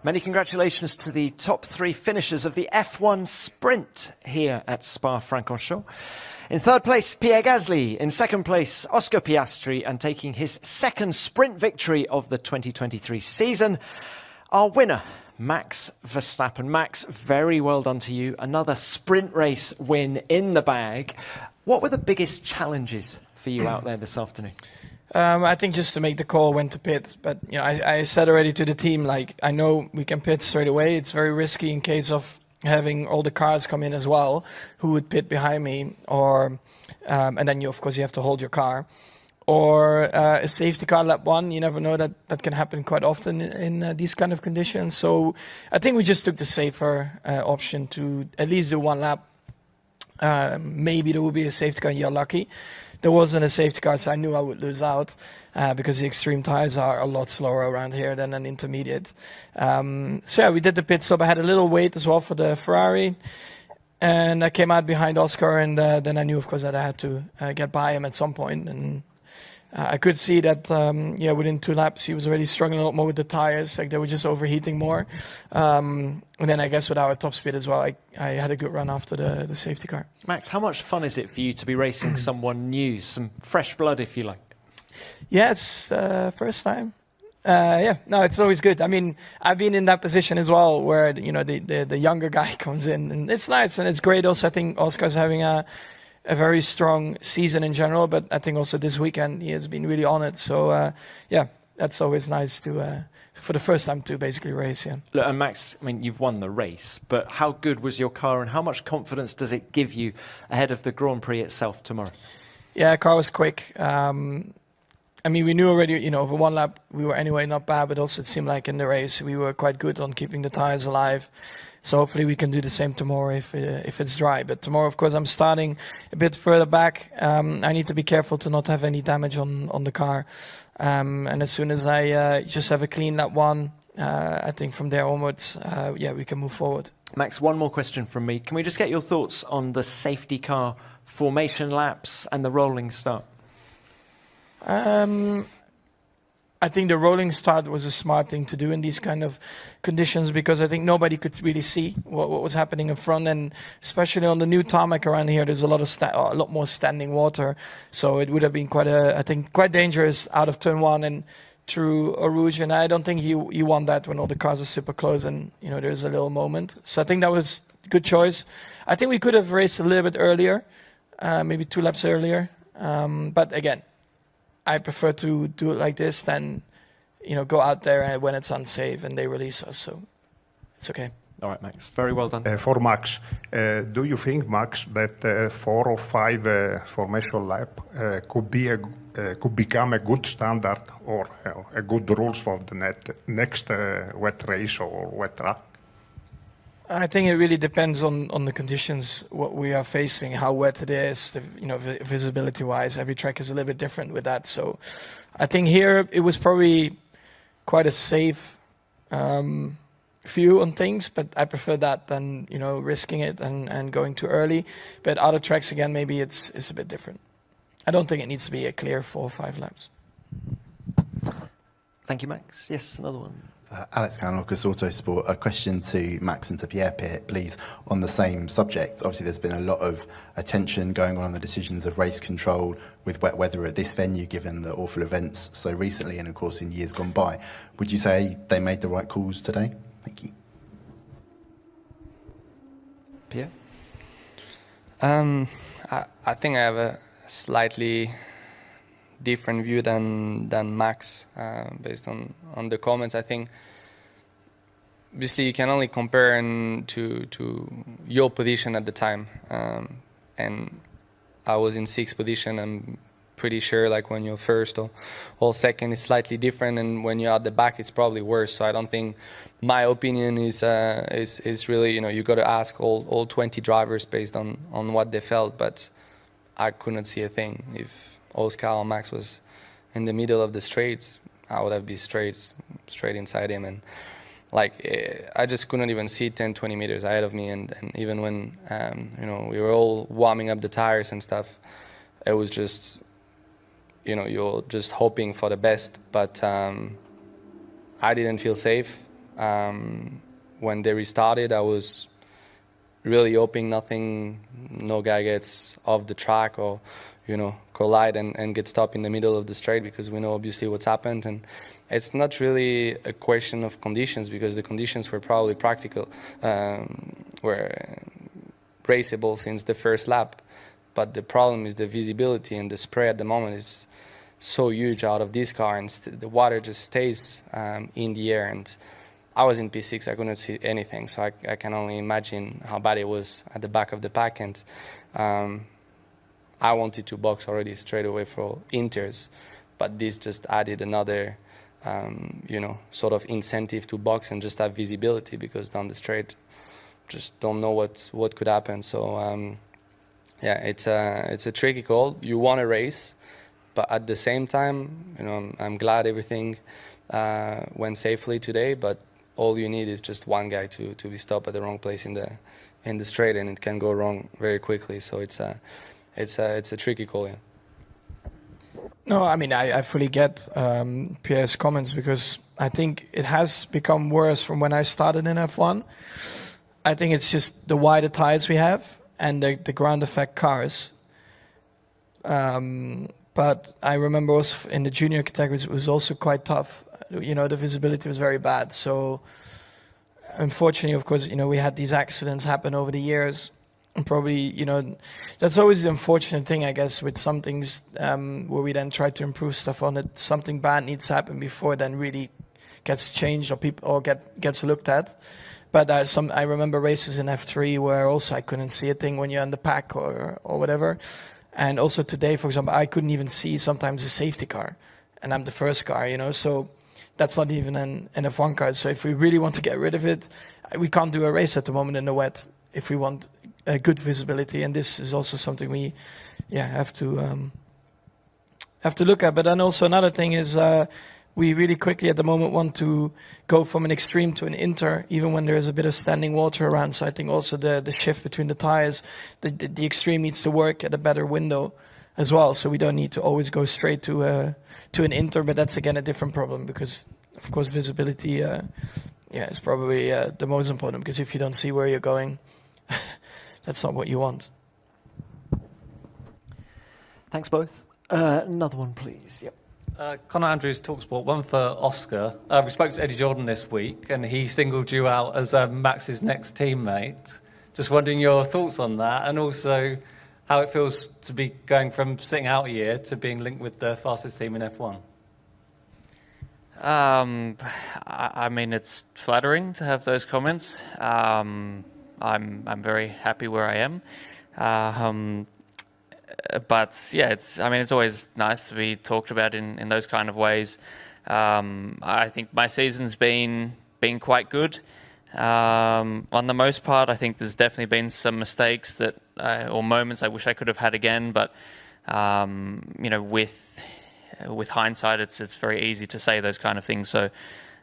Many congratulations to the top three finishers of the F1 Sprint here at Spa-Francorchamps. In third place, Pierre Gasly. In second place, Oscar Piastri. And taking his second sprint victory of the 2023 season, our winner, Max Verstappen. Max, very well done to you. Another sprint race win in the bag. What were the biggest challenges for you out there this afternoon? I think just to make the call when to pit. But you know, I said already to the team, like, I know we can pit straight away. It's very risky in case of having all the cars come in as well, who would pit behind me, or and then of course you have to hold your car, or a safety car lap one. You never know, that can happen quite often in these kind of conditions. So I think we just took the safer option to at least do one lap. Maybe there will be a safety car and you're lucky. There wasn't a safety car, so I knew I would lose out because the extreme tires are a lot slower around here than an intermediate. So yeah, we did the pit stop. I had a little wait as well for the Ferrari, and I came out behind Oscar, and then I knew, of course, that I had to get by him at some point. And I could see that, within 2 laps, he was already struggling a lot more with the tires. Like, they were just overheating more. And then I guess with our top speed as well, I had a good run after the safety car. Max, how much fun is it for you to be racing someone new, some fresh blood, if you like? Yeah, it's first time. It's always good. I mean, I've been in that position as well, where the younger guy comes in, and it's nice and it's great. Also, I think Oscar's having a very strong season in general, but I think also this weekend he has been really on it. So that's always nice to for the first time to basically race. Yeah. Look, and Max, I mean, you've won the race, but how good was your car, and how much confidence does it give you ahead of the Grand Prix itself tomorrow? Yeah, car was quick. I mean, we knew already, over 1 lap we were anyway not bad, but also it seemed like in the race we were quite good on keeping the tires alive. So hopefully we can do the same tomorrow if it's dry. But tomorrow, of course, I'm starting a bit further back. I need to be careful to not have any damage on the car. And as soon as I just have a clean lap one, I think from there onwards, we can move forward. Max, one more question from me. Can we just get your thoughts on the safety car formation laps and the rolling start? I think the rolling start was a smart thing to do in these kind of conditions, because I think nobody could really see what was happening in front, and especially on the new tarmac around here, there's a lot more standing water. So it would have been quite dangerous out of turn 1 and through Eau Rouge, and I don't think you want that when all the cars are super close and there's a little moment. So I think that was a good choice. I think we could have raced a little bit earlier, maybe 2 laps earlier, but again, I prefer to do it like this than, go out there when it's unsafe and they release us. So it's okay. All right, Max. Very well done. For Max, do you think, Max, that 4 or 5 formation lap could become a good standard or a good rules for the next wet race or wet track? I think it really depends on the conditions, what we are facing, how wet it is, visibility-wise. Every track is a little bit different with that. So I think here it was probably quite a safe view on things, but I prefer that than, risking it and going too early. But other tracks, again, maybe it's a bit different. I don't think it needs to be a clear 4 or 5 laps. Thank you, Max. Yes, another one. Alex Canlocus, Autosport. A question to Max and to Pierre, please, on the same subject. Obviously, there's been a lot of attention going on the decisions of race control with wet weather at this venue, given the awful events so recently and, of course, in years gone by. Would you say they made the right calls today? Thank you. Pierre? I think I have a slightly different view than Max, based on the comments. I think obviously you can only compare to your position at the time, and I was in 6th position. I'm pretty sure like when you're first or second is slightly different, and when you're at the back it's probably worse. So I don't think my opinion is really, you got to ask all 20 drivers based on what they felt, but I could not see a thing. If Oscar or Max was in the middle of the straights, I would have been straight inside him, and I just couldn't even see 10-20 meters ahead of me. And even when we were all warming up the tires and stuff, it was just you're just hoping for the best. But I didn't feel safe. When they restarted, I was really hoping no guy gets off the track or, collide and get stopped in the middle of the straight, because we know obviously what's happened. And it's not really a question of conditions, because the conditions were probably practical, were raceable since the first lap. But the problem is the visibility, and the spray at the moment is so huge out of this car, and the water just stays in the air. And I was in P6, I couldn't see anything, so I can only imagine how bad it was at the back of the pack. And I wanted to box already straight away for Inters, but this just added another, sort of incentive to box and just have visibility, because down the straight, just don't know what could happen. So it's a tricky call. You want to race, but at the same time, I'm glad everything went safely today. But all you need is just one guy to be stopped at the wrong place in the straight, and it can go wrong very quickly. So it's a tricky call. Yeah. No, I mean, I fully get Pierre's comments, because I think it has become worse from when I started in F1. I think it's just the wider tires we have and the ground effect cars. But I remember also in the junior categories, it was also quite tough. The visibility was very bad. So unfortunately, of course, we had these accidents happen over the years. And probably, that's always the unfortunate thing, I guess, with some things where we then try to improve stuff on it. Something bad needs to happen before it then really gets changed or gets looked at. But I remember races in F3 where also I couldn't see a thing when you're in the pack or whatever. And also today, for example, I couldn't even see sometimes a safety car, and I'm the first car, so that's not even an F1 car. So if we really want to get rid of it, we can't do a race at the moment in the wet if we want a good visibility. And this is also something we have to look at. But then also another thing is we really quickly at the moment want to go from an extreme to an inter, even when there is a bit of standing water around. So I think also the shift between the tires, the extreme needs to work at a better window as well. So we don't need to always go straight to an inter, but that's again a different problem, because of course visibility is probably the most important, because if you don't see where you're going, that's not what you want. Thanks both. Another one, please. Yep. Connor Andrews, TalkSport. One for Oscar. We spoke to Eddie Jordan this week, and he singled you out as Max's next teammate. Just wondering your thoughts on that, and also how it feels to be going from sitting out a year to being linked with the fastest team in F1. I mean, it's flattering to have those comments. I'm very happy where I am. But yeah, it's always nice to be talked about in those kind of ways. I think my season's been quite good. On the most part, I think there's definitely been some mistakes or moments I wish I could have had again. But with hindsight, it's very easy to say those kind of things. So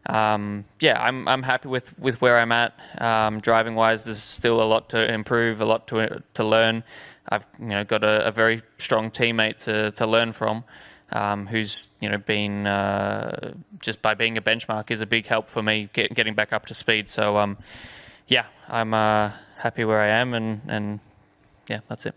I'm happy with where I'm at. Driving wise, there's still a lot to improve, a lot to learn. I've got a very strong teammate to learn from, who's been just by being a benchmark is a big help for me getting back up to speed. So I'm happy where I am, and that's it.